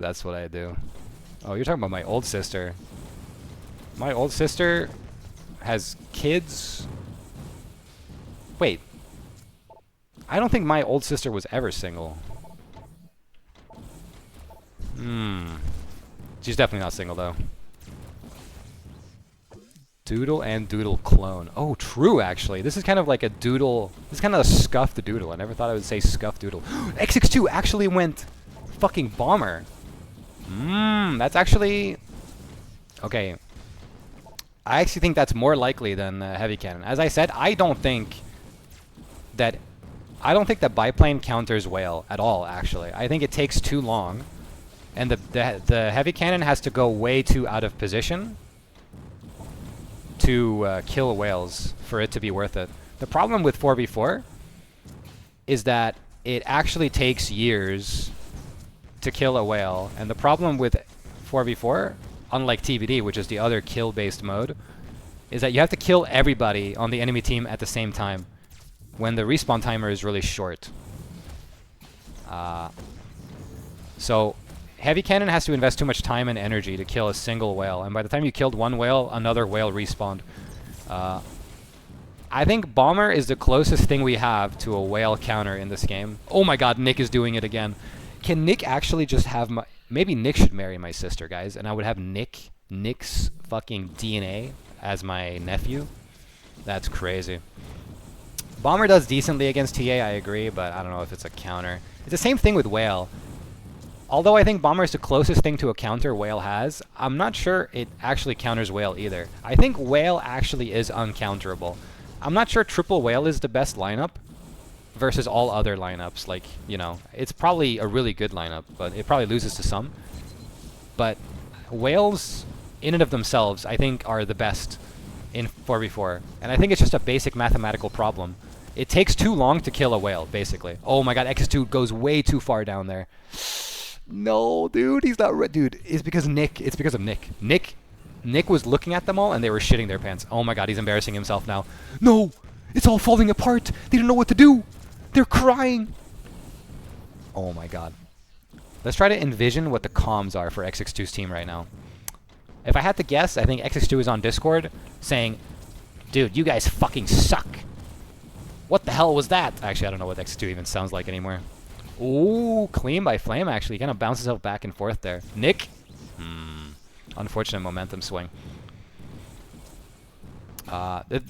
That's what I do. Oh, you're talking about my old sister. My old sister has kids. Wait. I don't think my old sister was ever single. She's definitely not single, though. Doodle and Doodle clone. Oh, true, actually. This is kind of like a Doodle. This is kind of a scuffed Doodle. I never thought I would say scuffed Doodle. XX2 actually went fucking Bomber. That's actually... Okay. I actually think that's more likely than Heavy Cannon. As I said, I don't think that biplane counters Whale at all, actually. I think it takes too long. And the Heavy Cannon has to go way too out of position to kill whales for it to be worth it. The problem with 4v4 is that it actually takes years to kill a whale, and the problem with 4v4, unlike TBD, which is the other kill-based mode, is that you have to kill everybody on the enemy team at the same time when the respawn timer is really short. So Heavy Cannon has to invest too much time and energy to kill a single whale, and by the time you killed one whale, another whale respawned. I think Bomber is the closest thing we have to a whale counter in this game. Oh my god, Nick is doing it again. Can Nick actually just have my... Maybe Nick should marry my sister, guys, and I would have Nick's fucking DNA as my nephew. That's crazy. Bomber does decently against TA, I agree, but I don't know if it's a counter. It's the same thing with Whale. Although I think Bomber is the closest thing to a counter Whale has, I'm not sure it actually counters Whale either. I think Whale actually is uncounterable. I'm not sure Triple Whale is the best lineup versus all other lineups. Like, you know, it's probably a really good lineup, but it probably loses to some. But Whales, in and of themselves, I think are the best in 4v4. And I think it's just a basic mathematical problem. It takes too long to kill a whale, basically. Oh my god, X2 goes way too far down there. No, dude, he's not dude, it's because Nick. It's because of Nick. Nick was looking at them all and they were shitting their pants. Oh my god, he's embarrassing himself now. No! It's all falling apart! They don't know what to do! They're crying! Oh my god. Let's try to envision what the comms are for XX2's team right now. If I had to guess, I think XX2 is on Discord saying, dude, you guys fucking suck. What the hell was that? Actually, I don't know what X2 even sounds like anymore. Ooh, clean by Flame, actually. He kind of bounces out back and forth there. Nick? Unfortunate momentum swing. The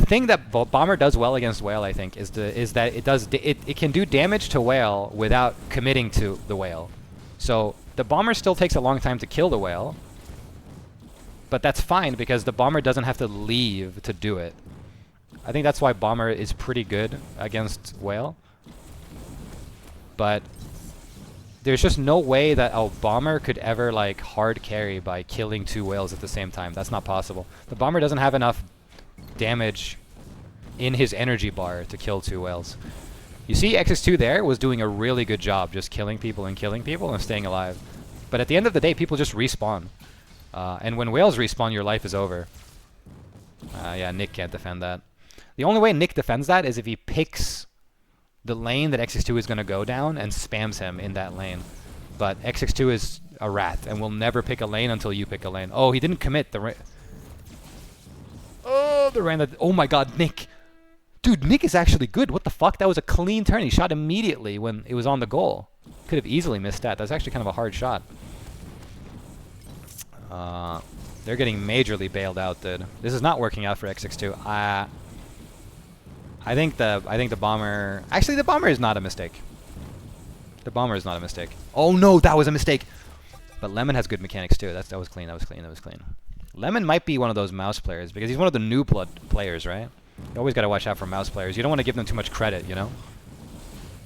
thing that Bomber does well against Whale, I think, is that it can do damage to Whale without committing to the Whale. So the Bomber still takes a long time to kill the Whale, but that's fine because the Bomber doesn't have to leave to do it. I think that's why Bomber is pretty good against Whale. But there's just no way that a Bomber could ever like hard carry by killing two whales at the same time. That's not possible. The Bomber doesn't have enough damage in his energy bar to kill two whales. You see XX2 there was doing a really good job just killing people and staying alive. But at the end of the day, people just respawn. And when whales respawn, your life is over. Yeah, Nick can't defend that. The only way Nick defends that is if he picks the lane that XX2 is going to go down and spams him in that lane. But XX2 is a rat and will never pick a lane until you pick a lane. Oh, he didn't commit the oh my god, Nick. Dude, Nick is actually good. What the fuck? That was a clean turn. He shot immediately when it was on the goal. Could have easily missed that. That's actually kind of a hard shot. They're getting majorly bailed out, dude. This is not working out for XX2. I think the Bomber... Actually, the Bomber is not a mistake. The Bomber is not a mistake. Oh no, that was a mistake! But Lemon has good mechanics too. That was clean, that was clean, that was clean. Lemon might be one of those mouse players, because he's one of the new blood players, right? You always gotta watch out for mouse players. You don't want to give them too much credit, you know?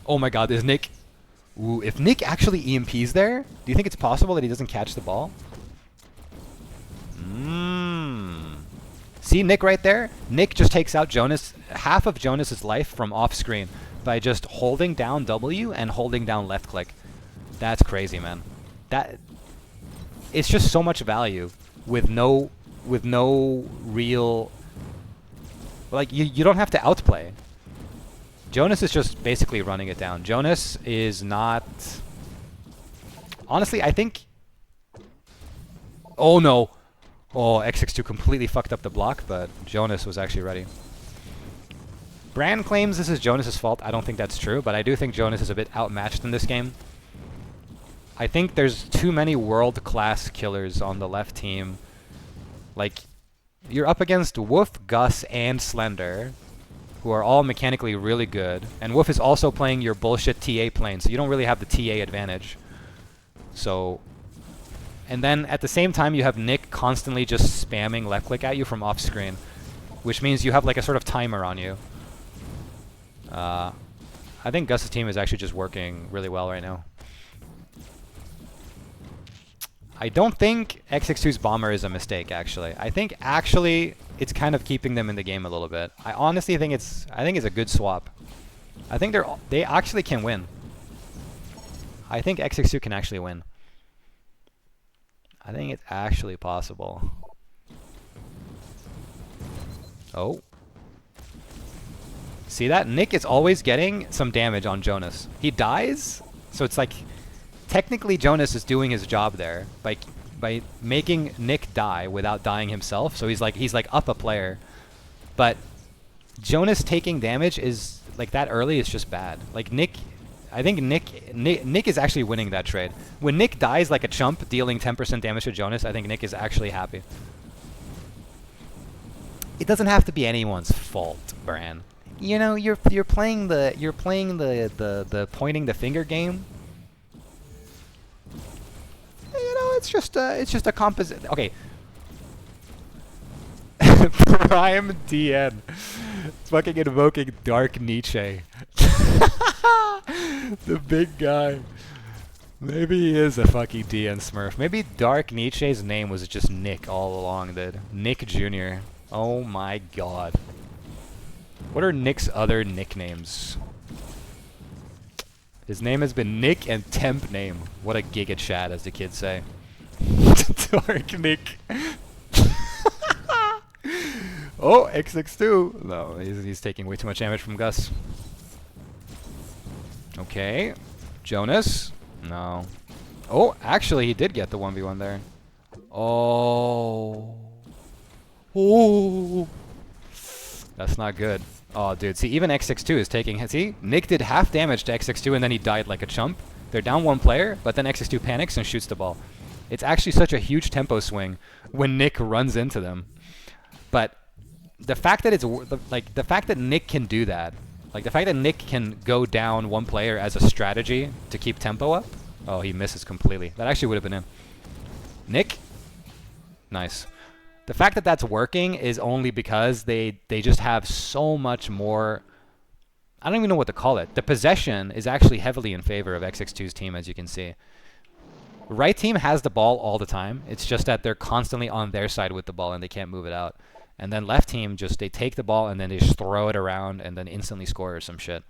Oh my god, is Nick... Ooh, if Nick actually EMPs there, do you think it's possible that he doesn't catch the ball? See Nick right there? Nick just takes out Jonas, half of Jonas's life from off screen by just holding down W and holding down left click. That's crazy, man. It's just so much value with no real, like, you don't have to outplay. Jonas is just basically running it down. Jonas is not Honestly, I think... Oh, no. Oh, XX2 completely fucked up the block, but Jonas was actually ready. Brand claims this is Jonas's fault. I don't think that's true, but I do think Jonas is a bit outmatched in this game. I think there's too many world-class killers on the left team. Like, you're up against Wolf, Gus, and Slender, who are all mechanically really good. And Wolf is also playing your bullshit TA plane, so you don't really have the TA advantage. So... And then at the same time, you have Nick constantly just spamming left click at you from off screen, which means you have like a sort of timer on you. I think Gus's team is actually just working really well right now. I don't think XX2's bomber is a mistake, actually. I think actually it's kind of keeping them in the game a little bit. I honestly think it's a good swap. I think they actually can win. I think XX2 can actually win. I think it's actually possible. Oh. See that? Nick is always getting some damage on Jonas. He dies, so it's like technically Jonas is doing his job there by making Nick die without dying himself. So he's like up a player. But Jonas taking damage is like that early is just bad. Like I think Nick is actually winning that trade. When Nick dies like a chump, dealing 10% damage to Jonas, I think Nick is actually happy. It doesn't have to be anyone's fault, Bran. You know, you're playing the pointing the finger game. You know, it's just a composite. Okay. Prime DN. Fucking invoking Dark Nietzsche. The big guy. Maybe he is a fucking DN Smurf. Maybe Dark Nietzsche's name was just Nick all along, dude. Nick Jr. Oh my god. What are Nick's other nicknames? His name has been Nick and Temp name. What a giga chat, as the kids say. Dark Nick. Oh, XX2. No, he's taking way too much damage from Gus. Okay. Jonas. No. Oh, actually, he did get the 1v1 there. Oh. Oh. That's not good. Oh, dude. See, even XX2 is taking... See? Nick did half damage to XX2 and then he died like a chump. They're down one player, but then XX2 panics and shoots the ball. It's actually such a huge tempo swing when Nick runs into them. But the fact that the fact that Nick can do that, like the fact that Nick can go down one player as a strategy to keep tempo up. Oh, he misses completely. That actually would have been in. Nick? Nice. The fact that that's working is only because they just have so much more... I don't even know what to call it. The possession is actually heavily in favor of XX2's team, as you can see. Right team has the ball all the time. It's just that they're constantly on their side with the ball and they can't move it out. And then left team, just they take the ball and then they just throw it around and then instantly score or some shit.